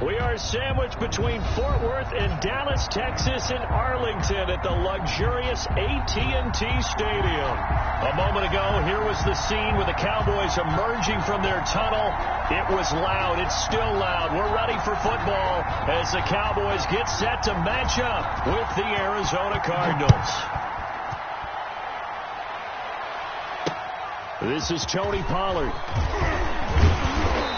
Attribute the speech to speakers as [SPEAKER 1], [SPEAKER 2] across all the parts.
[SPEAKER 1] We are sandwiched between Fort Worth and Dallas, Texas, and Arlington at the luxurious AT&T Stadium. A moment ago, here was the scene with the Cowboys emerging from their tunnel. It was loud. It's still loud. We're ready for football as the Cowboys get set to match up with the Arizona Cardinals. This is Tony Pollard.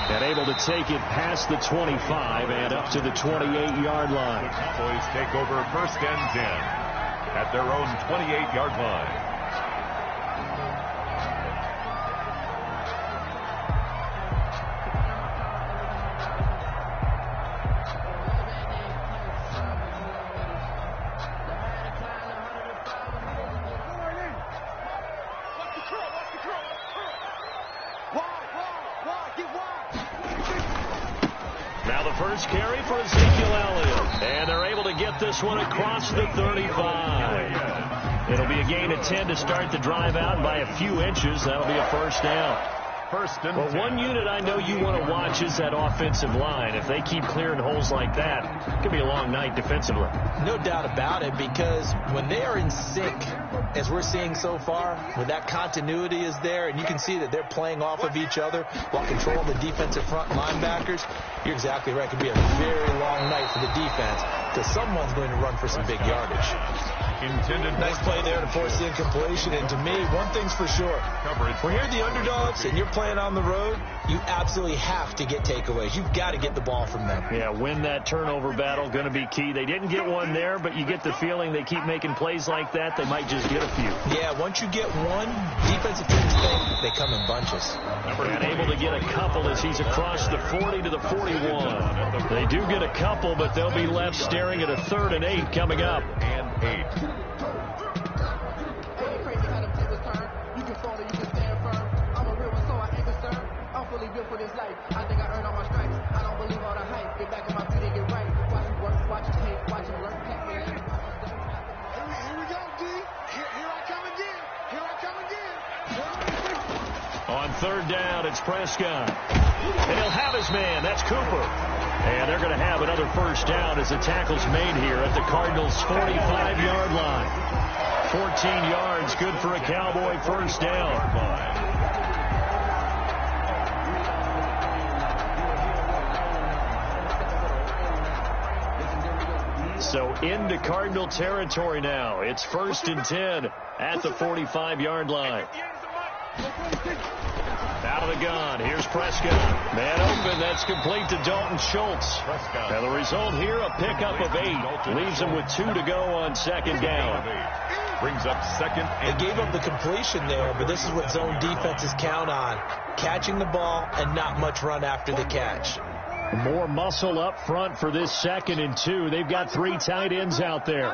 [SPEAKER 1] And able to take it past the 25 and up to the 28-yard line.
[SPEAKER 2] The Cowboys take over 1st and 10 at their own 28-yard line.
[SPEAKER 1] First carry for Ezekiel Elliott. And they're able to get this one across the 35. It'll be a gain of 10 to start the drive out by a few inches. That'll be a first down. Well, one unit I know you want to watch is that offensive line. If they keep clearing holes like that, it could be a long night defensively.
[SPEAKER 3] No doubt about it, because when they are in sync, as we're seeing so far, when that continuity is there, and you can see that they're playing off of each other while controlling the defensive front linebackers, you're exactly right. It could be a very long night for the defense, because someone's going to run for some big yardage. Nice play there to force the incompletion. And to me, one thing's for sure. When you're the underdogs and you're playing on the road, you absolutely have to get takeaways. You've got to get the ball from them.
[SPEAKER 1] Yeah, win that turnover battle, going to be key. They didn't get one there, but you get the feeling they keep making plays like that, they might just get a few.
[SPEAKER 3] Yeah, once you get one, defensive teams think they come in bunches.
[SPEAKER 1] And able to get a couple as he's across the 40 to the 41. They do get a couple, but they'll be left staring at a 3rd and 8 coming up.
[SPEAKER 2] And 8.
[SPEAKER 4] For this life, I think I earned all my stripes. I don't believe all the hype. Get back on my feet and get right. Watch me work, watch me take, watch me work. Here we go, D. Here I come again. Here I come again.
[SPEAKER 1] On 3rd down, it's Prescott. And he'll have his man. That's Cooper. And they're going to have another first down as the tackle's made here at the Cardinals' 45-yard line. 14 yards, good for a Cowboy first down. So into Cardinal territory now. It's 1st and 10 at the 45-yard line. Out of the gun. Here's Prescott. Man open. That's complete to Dalton Schultz. And the result here, a pickup of 8. Leaves him with 2 to go on 2nd down.
[SPEAKER 2] Brings up 2nd.
[SPEAKER 3] They gave up the completion there, but this is what zone defenses count on. Catching the ball and not much run after the catch.
[SPEAKER 1] More muscle up front for this 2nd and 2. They've got 3 tight ends out there.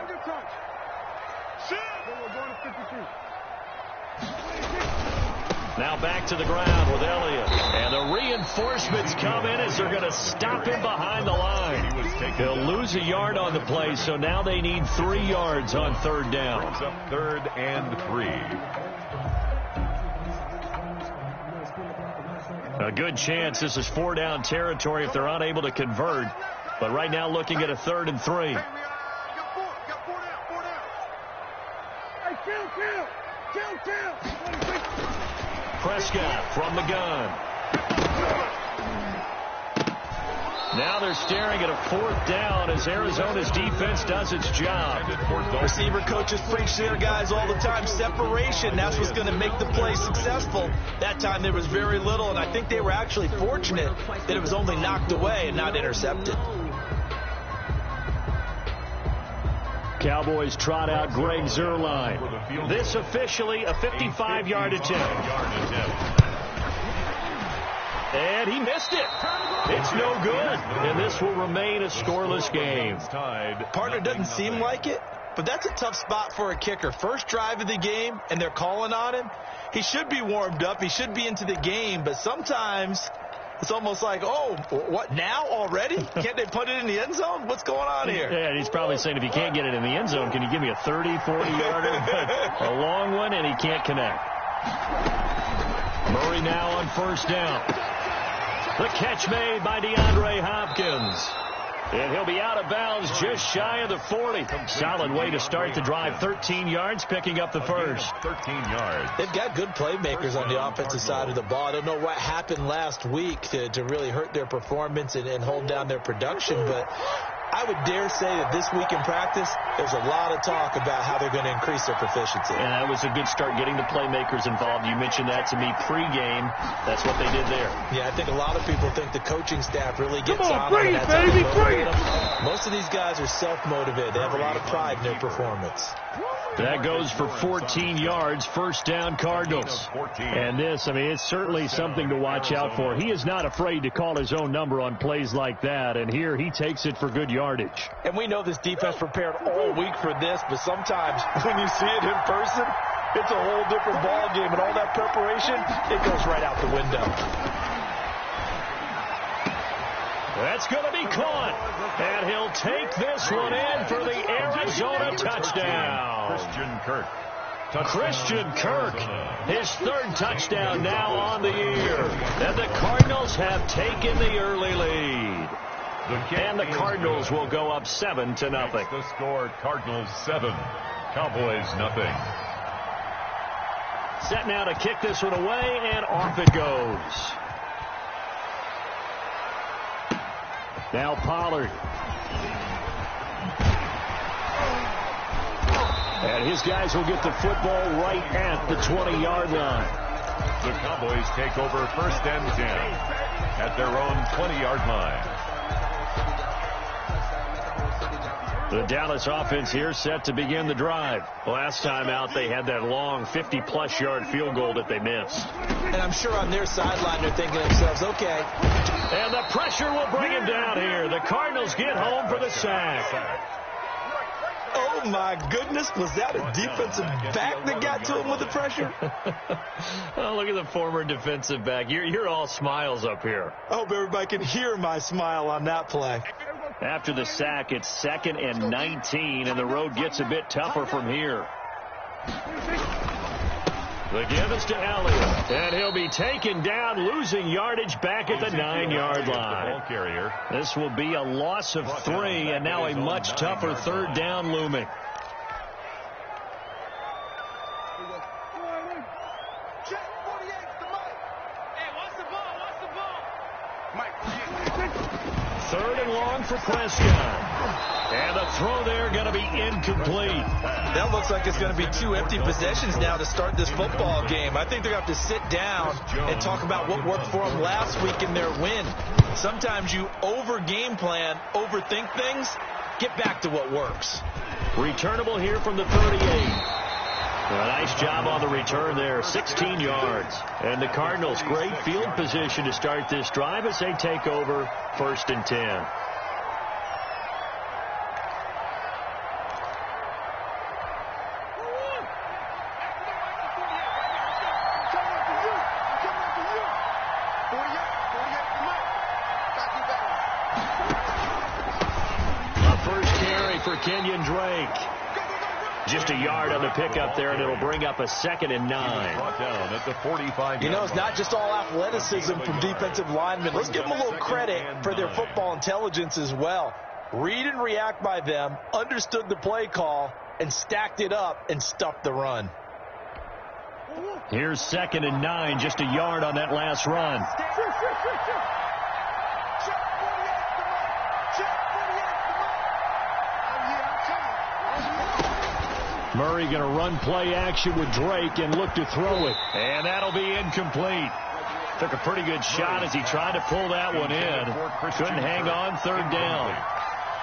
[SPEAKER 1] Now back to the ground with Elliott. And the reinforcements come in as they're going to stop him behind the line. He'll lose a yard on the play, so now they need 3 yards on 3rd down.
[SPEAKER 2] Brings up 3rd and 3.
[SPEAKER 1] A good chance this is 4-down territory if they're unable to convert. But right now looking at a 3rd and 3. Prescott from the gun. Now they're staring at a 4th down as Arizona's defense does its job.
[SPEAKER 3] Receiver coaches preach to their guys all the time. Separation, that's what's going to make the play successful. That time there was very little, and I think they were actually fortunate that it was only knocked away and not intercepted.
[SPEAKER 1] Cowboys trot out Greg Zuerlein. This officially a 55-yard attempt. And he missed it. It's no good. And this will remain a scoreless game.
[SPEAKER 3] Partner, doesn't seem like it, but that's a tough spot for a kicker. First drive of the game, and they're calling on him. He should be warmed up. He should be into the game, but sometimes it's almost like, oh, what, now already? Can't they put it in the end zone? What's going on here?
[SPEAKER 1] Yeah, and he's probably saying, if you can't get it in the end zone, can you give me a 30, 40-yarder? A long one, and he can't connect. Murray now on 1st down. The catch made by DeAndre Hopkins. And he'll be out of bounds just shy of the 40. Solid way to start the drive. 13 yards, picking up the first.
[SPEAKER 2] 13 yards.
[SPEAKER 3] They've got good playmakers on the offensive side of the ball. I don't know what happened last week to really hurt their performance and hold down their production, but I would dare say that this week in practice, there's a lot of talk about how they're going to increase their proficiency.
[SPEAKER 1] And that was a good start getting the playmakers involved. You mentioned that to me pregame. That's what they did there.
[SPEAKER 3] Yeah, I think a lot of people think the coaching staff really gets on them. That's how they motivate them. Most of these guys are self-motivated. They have a lot of pride in their performance.
[SPEAKER 1] That goes for 14 yards, first down Cardinals. And this, it's certainly something to watch out for. He is not afraid to call his own number on plays like that, and here he takes it for good yardage.
[SPEAKER 3] And we know this defense prepared all week for this, but sometimes when you see it in person, it's a whole different ball game, and all that preparation, it goes right out the window.
[SPEAKER 1] That's going to be caught, and he'll take this one in for the Arizona touchdown. Christian Kirk, his third touchdown now on the year. And the Cardinals have taken the early lead. And the Cardinals will go up 7-0.
[SPEAKER 2] The score, Cardinals 7, Cowboys nothing.
[SPEAKER 1] Set now to kick this one away, and off it goes. Now Pollard. And his guys will get the football right at the 20-yard line.
[SPEAKER 2] The Cowboys take over first and 10 at their own 20-yard line.
[SPEAKER 1] The Dallas offense here set to begin the drive. Last time out, they had that long 50-plus yard field goal that they missed.
[SPEAKER 3] And I'm sure on their sideline they're thinking to themselves, okay.
[SPEAKER 1] And the pressure will bring him down here. The Cardinals get home for the sack.
[SPEAKER 3] Oh, my goodness. Was that a defensive back that got to him with the pressure?
[SPEAKER 1] Oh, look at the former defensive back. You're all smiles up here.
[SPEAKER 3] I hope everybody can hear my smile on that play.
[SPEAKER 1] After the sack, it's 2nd and 19, and the road gets a bit tougher from here. The give is to Elliott, and he'll be taken down, losing yardage back at the 9-yard line. This will be a loss of 3, and now a much tougher third down looming. Third and long for Prescott. And the throw there going to be incomplete.
[SPEAKER 3] That looks like it's going to be 2 empty possessions now to start this football game. I think they're going to have to sit down and talk about what worked for them last week in their win. Sometimes you over-game plan, overthink things, get back to what works.
[SPEAKER 1] Returnable here from the 38. A nice job on the return there, 16 yards. And the Cardinals, great field position to start this drive as they take over first and 10. Kenyon Drake. Just a yard on the pickup there, and it'll bring up a 2nd and 9.
[SPEAKER 3] You know, it's not just all athleticism from defensive linemen. Let's give them a little credit for their football intelligence as well. Read and react by them, understood the play call, and stacked it up and stuffed the run.
[SPEAKER 1] Here's 2nd and 9, just a yard on that last run. Murray going to run play action with Drake and look to throw it. And that'll be incomplete. Took a pretty good shot as he tried to pull that one in. Couldn't hang on, third down.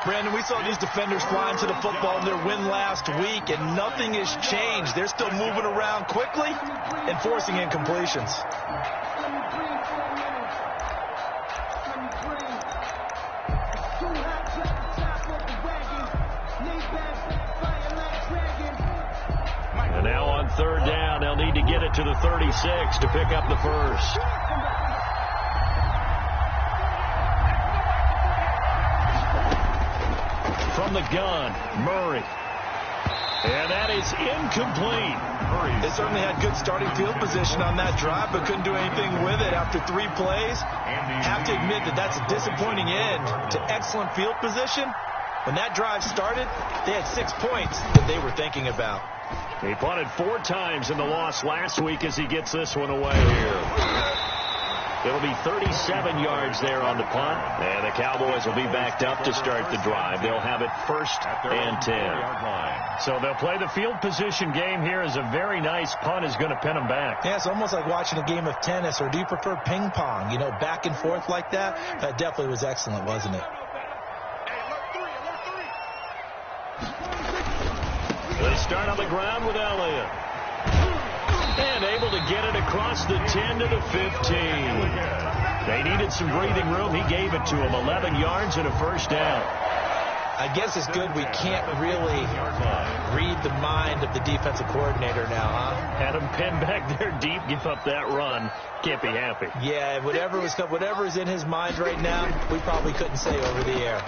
[SPEAKER 3] Brandon, we saw these defenders flying to the football in their win last week, and nothing has changed. They're still moving around quickly and forcing incompletions.
[SPEAKER 1] And now on third down, they'll need to get it to the 36 to pick up the first. From the gun, Murray. And that is incomplete.
[SPEAKER 3] They certainly had good starting field position on that drive, but couldn't do anything with it after 3 plays. Have to admit that that's a disappointing end to excellent field position. When that drive started, they had 6 points that they were thinking about.
[SPEAKER 1] He punted 4 times in the loss last week as he gets this one away here. It'll be 37 yards there on the punt, and the Cowboys will be backed up to start the drive. They'll have it 1st and 10. So they'll play the field position game here as a very nice punt is going to pin them back.
[SPEAKER 3] Yeah, it's almost like watching a game of tennis, or do you prefer ping pong? You know, back and forth like that? That definitely was excellent, wasn't it?
[SPEAKER 1] They start on the ground with Elliott. And able to get it across the 10 to the 15. They needed some breathing room. He gave it to them. 11 yards and a 1st down.
[SPEAKER 3] I guess it's good we can't really read the mind of the defensive coordinator now, huh?
[SPEAKER 1] Had him pinned back there deep, give up that run. Can't be happy.
[SPEAKER 3] Yeah, whatever is in his mind right now, we probably couldn't say over the air.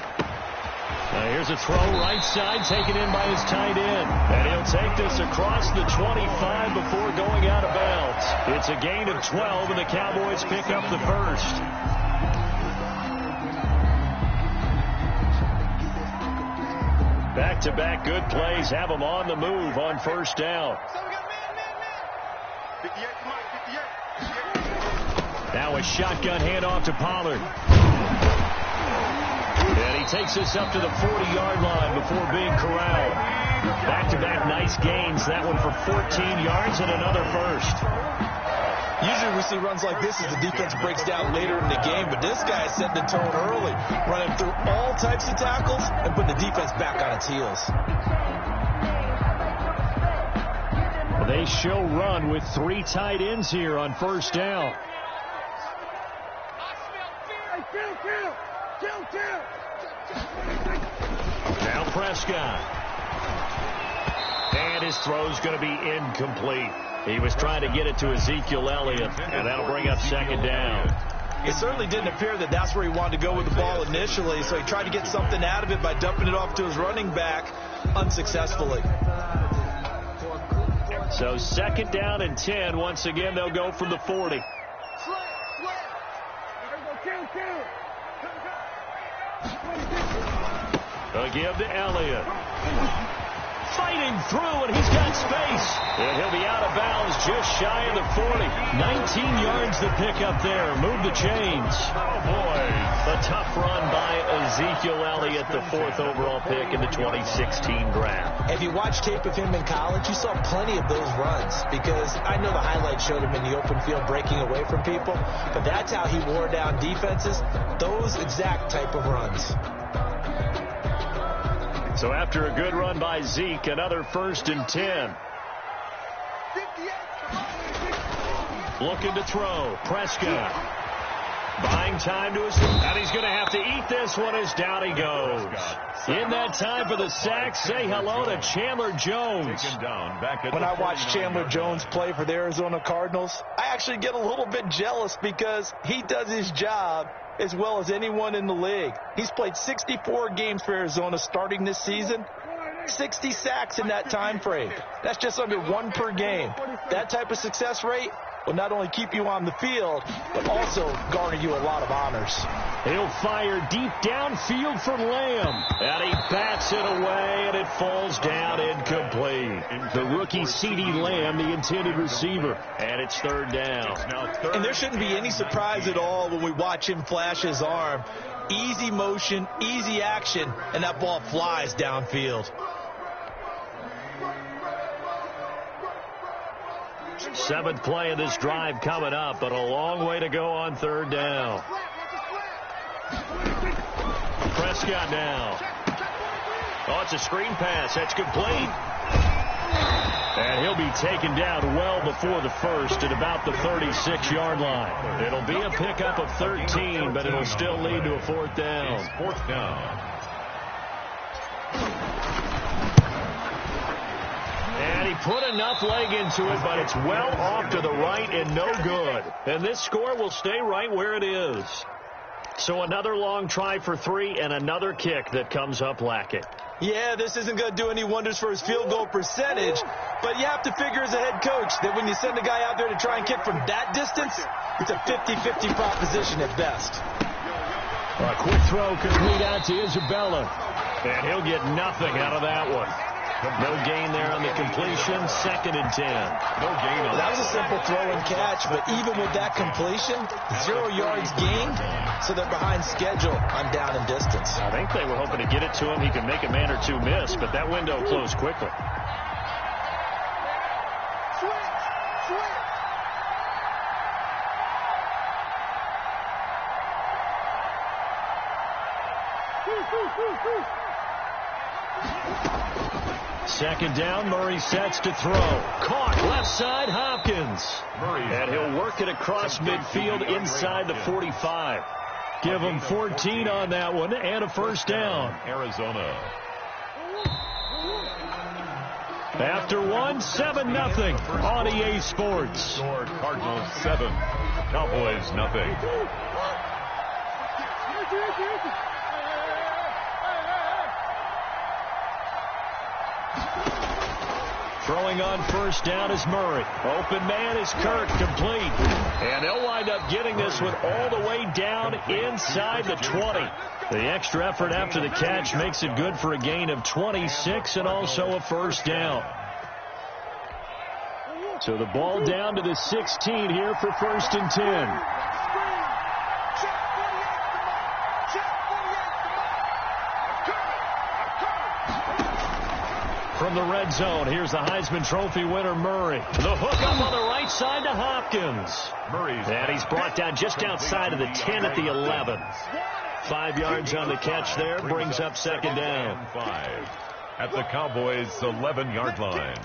[SPEAKER 1] Here's a throw right side taken in by his tight end. And he'll take this across the 25 before going out of bounds. It's a gain of 12, and the Cowboys pick up the 1st. Back-to-back good plays have them on the move on 1st down. Now a shotgun handoff to Pollard. And he takes this up to the 40-yard line before being corralled. Back-to-back nice gains. That one for 14 yards and another 1st.
[SPEAKER 3] Usually we see runs like this as the defense breaks down later in the game, but this guy set the tone early, running through all types of tackles and putting the defense back on its heels.
[SPEAKER 1] They show run with 3 tight ends here on 1st down. Now Prescott. And his throw's going to be incomplete. He was trying to get it to Ezekiel Elliott, and that'll bring up 2nd down.
[SPEAKER 3] It certainly didn't appear that that's where he wanted to go with the ball initially, so he tried to get something out of it by dumping it off to his running back unsuccessfully.
[SPEAKER 1] So 2nd down and 10. Once again, they'll go from the 40. They'll give to Elliott. Fighting through, and he's got space. And he'll be out of bounds just shy of the 40. 19 yards to pick up there. Move the chains. Oh, boy. A tough run by Ezekiel Elliott, the 4th overall pick in the 2016 draft.
[SPEAKER 3] If you watch tape of him in college, you saw plenty of those runs, because I know the highlights showed him in the open field breaking away from people, but that's how he wore down defenses, those exact type of runs.
[SPEAKER 1] So after a good run by Zeke, another 1st and 10. Looking to throw. Prescott. Buying time to his... And he's going to have to eat this one as down he goes. In that time for the sack, say hello to Chandler Jones.
[SPEAKER 3] When I watch Chandler Jones play for the Arizona Cardinals, I actually get a little bit jealous because he does his job as well as anyone in the league. He's played 64 games for Arizona starting this season. 60 sacks in that time frame. That's just under 1 per game. That type of success rate will not only keep you on the field, but also garner you a lot of honors.
[SPEAKER 1] He'll fire deep downfield for Lamb. And he bats it away, and it falls down incomplete. The rookie CeeDee Lamb, the intended receiver. And it's 3rd down.
[SPEAKER 3] And there shouldn't be any surprise at all when we watch him flash his arm. Easy motion, easy action, and that ball flies downfield.
[SPEAKER 1] 7th play of this drive coming up, but a long way to go on 3rd down. Prescott now. Oh, it's a screen pass. That's complete. And he'll be taken down well before the 1st at about the 36-yard line. It'll be a pickup of 13, but it'll still lead to a 4th down.
[SPEAKER 2] 4th down.
[SPEAKER 1] And he put enough leg into it, but it's well off to the right and no good. And this score will stay right where it is. So another long try for 3 and another kick that comes up lacking.
[SPEAKER 3] Yeah, this isn't going to do any wonders for his field goal percentage, but you have to figure as a head coach that when you send a guy out there to try and kick from that distance, it's a 50-50 proposition at best.
[SPEAKER 1] A quick throw complete out to Isabella, and he'll get nothing out of that one. No gain there on the completion, 2nd and 10.
[SPEAKER 2] No gain on
[SPEAKER 3] that was a simple throw and catch, but even with that completion, 0 yards gained, so they're behind schedule on down and distance.
[SPEAKER 1] I think they were hoping to get it to him. He could make a man or two miss, but that window closed quickly. Second down, Murray sets to throw. Caught left side, Hopkins. And he'll work it across midfield inside the 45. Give him 14 on that one and a first down.
[SPEAKER 2] Arizona.
[SPEAKER 1] After 1, 7-0 on EA Sports.
[SPEAKER 2] Score Cardinals 7, Cowboys nothing.
[SPEAKER 1] Throwing on first down is Murray. Open man is Kirk, complete. And they'll wind up getting this one all the way down inside the 20. The extra effort after the catch makes it good for a gain of 26 and also a first down. So the ball down to the 16 here for 1st and 10. From the red zone, here's the Heisman Trophy winner, Murray. The hook up on the right side to Hopkins. And he's brought down just outside of the 10 at the 11. 5 yards on the catch there, brings up 2nd down.
[SPEAKER 2] 5 at the Cowboys' 11-yard line.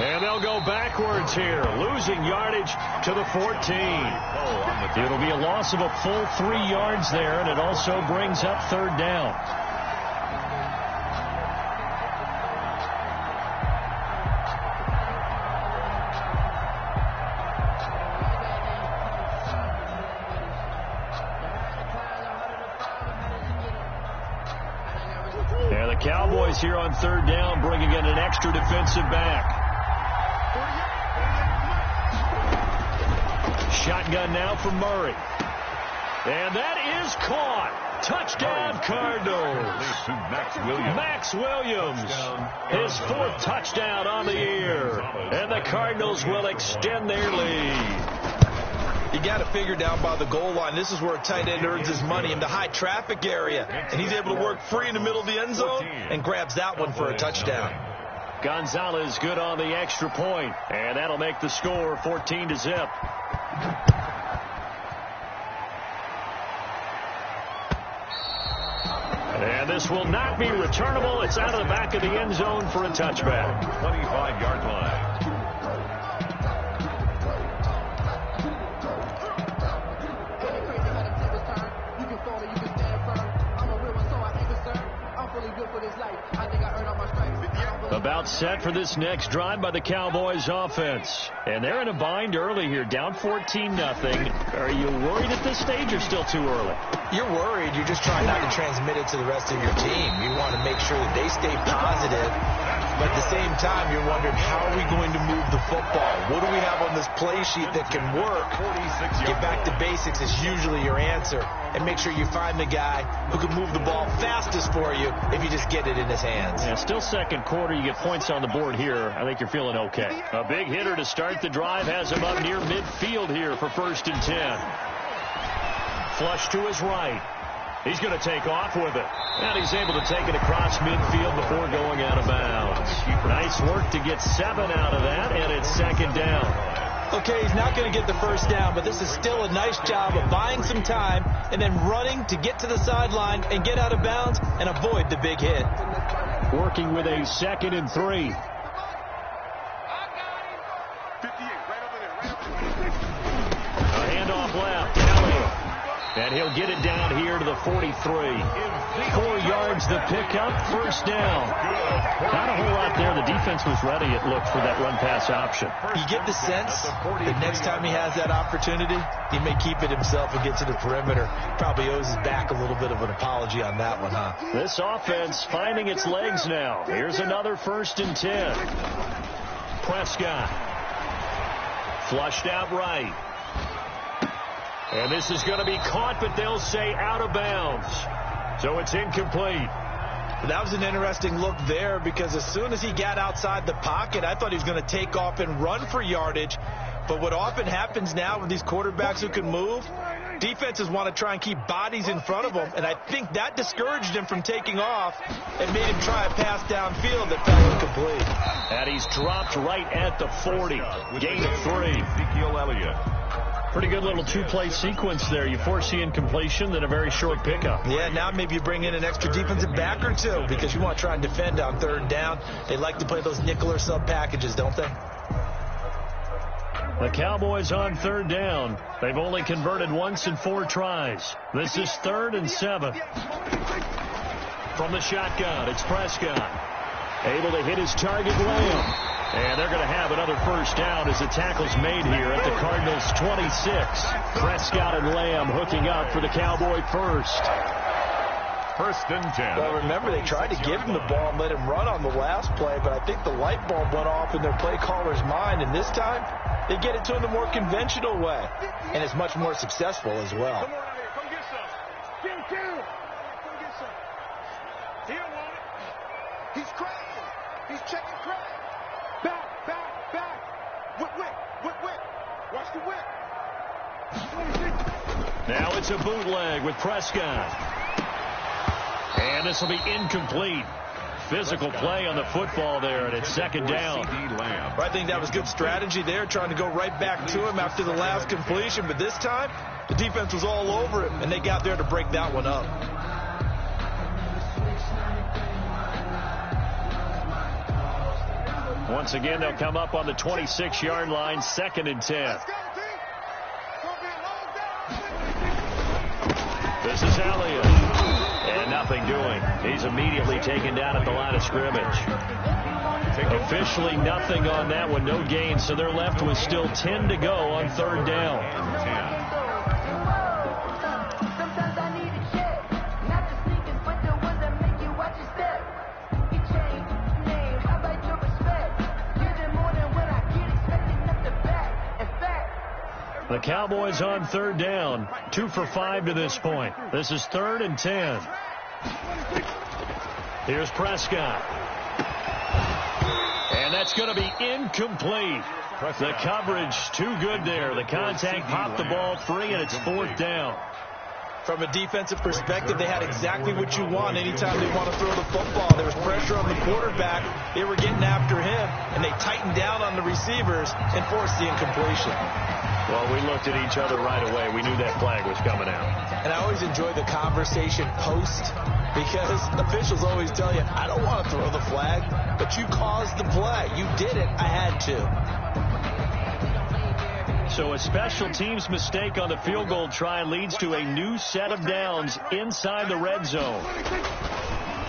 [SPEAKER 1] And they'll go backwards here, losing yardage to the 14. It'll be a loss of a full 3 yards there, and it also brings up 3rd down. And the Cowboys here on 3rd down, bringing in an extra defensive back. Shotgun now for Murray. And that is caught. Touchdown, Cardinals. Max Williams, his 4th touchdown on the year. And the Cardinals will extend their lead.
[SPEAKER 3] You got to figure down by the goal line. This is where a tight end earns his money in the high traffic area. And he's able to work free in the middle of the end zone and grabs that one for a touchdown.
[SPEAKER 1] Gonzalez good on the extra point. And that'll make the score 14-0. And this will not be returnable. It's out of the back of the end zone for a touchback.
[SPEAKER 2] 25-yard line.
[SPEAKER 1] About set for this next drive by the Cowboys offense. And they're in a bind early here, down 14-0. Are you worried at this stage or still too early?
[SPEAKER 3] You're worried. You're just trying not to transmit it to the rest of your team. You want to make sure that they stay positive. But at the same time, you're wondering, how are we going to move the football? What do we have on this play sheet that can work? Get back to basics is usually your answer. And make sure you find the guy who can move the ball fastest for you if you just get it in his hands.
[SPEAKER 1] Yeah, still 2nd quarter. You get points on the board here. I think you're feeling okay. A big hitter to start the drive has him up near midfield here for 1st and 10. Flush to his right. He's going to take off with it. And he's able to take it across midfield before going out of bounds. Nice work to get 7 out of that, and it's 2nd down.
[SPEAKER 3] Okay, he's not going to get the first down, but this is still a nice job of buying some time and then running to get to the sideline and get out of bounds and avoid the big hit.
[SPEAKER 1] Working with a 2nd and 3. A handoff left. Elliott. And he'll get it down here to the 43. 4 yards the pickup, first down. Not a whole lot there. The defense was ready, it looked, for that run-pass option.
[SPEAKER 3] You get the sense that next time he has that opportunity, he may keep it himself and get to the perimeter. Probably owes his back a little bit of an apology on that one, huh?
[SPEAKER 1] This offense finding its legs now. Here's another 1st and 10. Prescott. Flushed out right. And this is going to be caught, but they'll say out of bounds. So it's incomplete.
[SPEAKER 3] That was an interesting look there, because as soon as he got outside the pocket, I thought he was going to take off and run for yardage. But what often happens now with these quarterbacks who can move, defenses want to try and keep bodies in front of them. And I think that discouraged him from taking off and made him try a pass downfield that fell incomplete.
[SPEAKER 1] And he's dropped right at the 40. Gain of 3.
[SPEAKER 2] Ezekiel Elliott.
[SPEAKER 1] Pretty good little 2-play sequence there. You force the incompletion, then a very short pickup.
[SPEAKER 3] Yeah, now maybe you bring in an extra defensive back or two, because you want to try and defend on 3rd down. They like to play those nickel or sub packages, don't they?
[SPEAKER 1] The Cowboys on 3rd down. They've only converted once in 4 tries. This is 3rd and 7. From the shotgun, it's Prescott. Able to hit his target, Lamb. And they're going to have another first down as the tackle's made here at the Cardinals' 26. Prescott and Lamb hooking up for the Cowboy first.
[SPEAKER 2] 1st and 10.
[SPEAKER 3] Well, remember, they tried to give him the ball and let him run on the last play, but I think the light bulb went off in their play caller's mind, and this time they get it to him the more conventional way, and it's much more successful as well.
[SPEAKER 4] Come on out here. Come get some. Come get some. He don't want it. He's crying. He's checking crack. Back. Whip. Watch the whip.
[SPEAKER 1] Now it's a bootleg with Prescott. And this will be incomplete. Physical play on the football there, and it's 2nd down.
[SPEAKER 3] I think that was good strategy there, trying to go right back to him after the last completion. But this time, the defense was all over him, and they got there to break that one up.
[SPEAKER 1] Once again, they'll come up on the 26-yard line, 2nd and 10. This is Elliott. And nothing doing. He's immediately taken down at the line of scrimmage. Officially nothing on that one, no gain, so they're left with still 10 to go on 3rd down. The Cowboys on 3rd down, 2 for 5 to this point. This is 3rd and 10. Here's Prescott. And that's going to be incomplete. The coverage too good there. The contact popped the ball free, and it's 4th down.
[SPEAKER 3] From a defensive perspective, they had exactly what you want anytime they want to throw the football. There was pressure on the quarterback. They were getting after him, and they tightened down on the receivers and forced the incompletion.
[SPEAKER 1] Well, we looked at each other right away. We knew that flag was coming out.
[SPEAKER 3] And I always enjoy the conversation post, because officials always tell you, I don't want to throw the flag, but you caused the play. You did it. I had to.
[SPEAKER 1] So a special teams mistake on the field goal try leads to a new set of downs inside the red zone.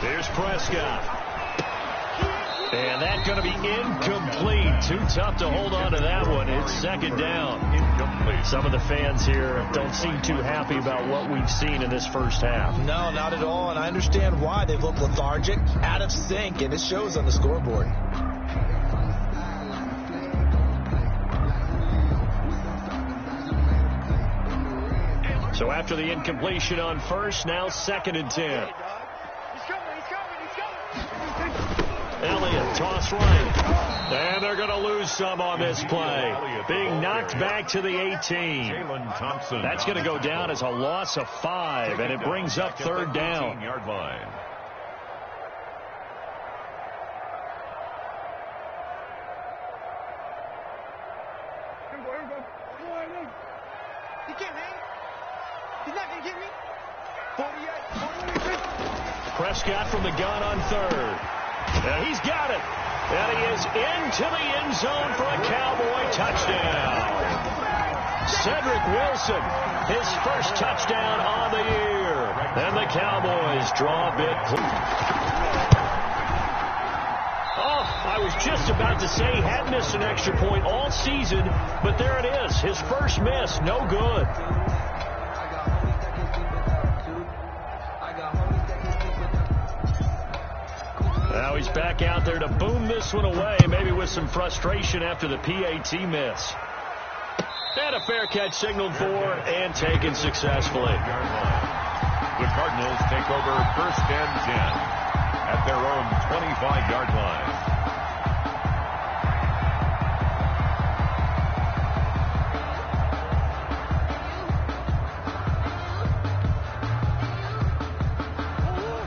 [SPEAKER 1] There's Prescott. And that's going to be incomplete. Too tough to hold on to that one. It's 2nd down. Incomplete. Some of the fans here don't seem too happy about what we've seen in this first half.
[SPEAKER 3] No, not at all. And I understand why. They look lethargic, out of sync, and it shows on the scoreboard.
[SPEAKER 1] So after the incompletion on first, now 2nd and 10. Elliott, toss right. And they're going to lose some on this play. Being knocked back to the 18. That's going to go down as a loss of 5, and it brings up 3rd down.
[SPEAKER 2] Yard line.
[SPEAKER 4] He can't hang. He's not going to get me. 48.
[SPEAKER 1] Prescott from the gun on 3rd. He's got it. And he is into the end zone for a Cowboy touchdown. Cedric Wilson, his first touchdown on the year. And the Cowboys draw a bit. Oh, I was just about to say he had missed an extra point all season, but there it is. His first miss, no good. Now he's back out there to boom this one away, maybe with some frustration after the PAT miss. And a fair catch signaled for and taken successfully.
[SPEAKER 2] The Cardinals take over 1st and 10 at their own 25-yard line.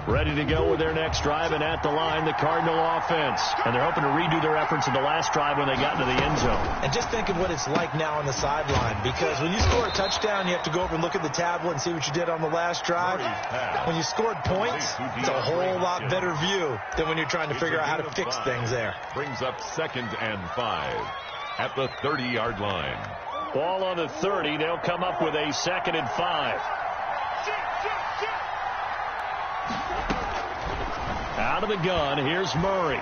[SPEAKER 1] Ready to go with their next drive, and at the line, the Cardinal offense. And they're hoping to redo their efforts in the last drive when they got into the end zone.
[SPEAKER 3] And just think of what it's like now on the sideline, because when you score a touchdown, you have to go over and look at the tablet and see what you did on the last drive. When you scored points, it's a whole lot better view than when you're trying to figure out how to fix things there.
[SPEAKER 2] Brings up 2nd and 5 at the 30-yard line.
[SPEAKER 1] Ball on the 30. They'll come up with a 2nd and 5. Out of the gun, here's Murray.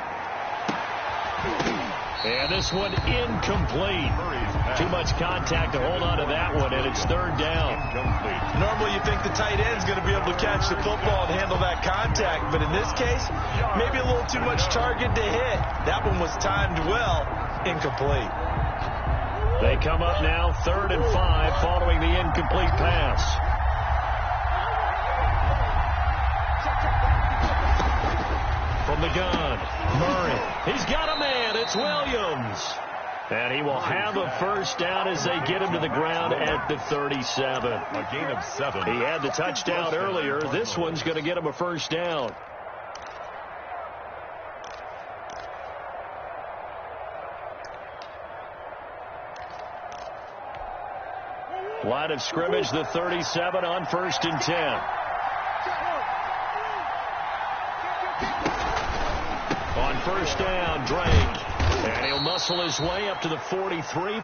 [SPEAKER 1] And this one incomplete. Too much contact to hold on to that one, and it's 3rd down.
[SPEAKER 3] Normally you think the tight end's going to be able to catch the football and handle that contact, but in this case, maybe a little too much target to hit. That one was timed well, incomplete.
[SPEAKER 1] They come up now 3rd and 5 following the incomplete pass. From the gun, Murray. He's got a man. It's Williams. And he will have a 1st down as they get him to the ground at the 37.
[SPEAKER 2] A gain of 7.
[SPEAKER 1] He had the touchdown earlier. This one's going to get him a 1st down. Line of scrimmage, the 37 on 1st and 10. On 1st down, Drake. And he'll muscle his way up to the 43.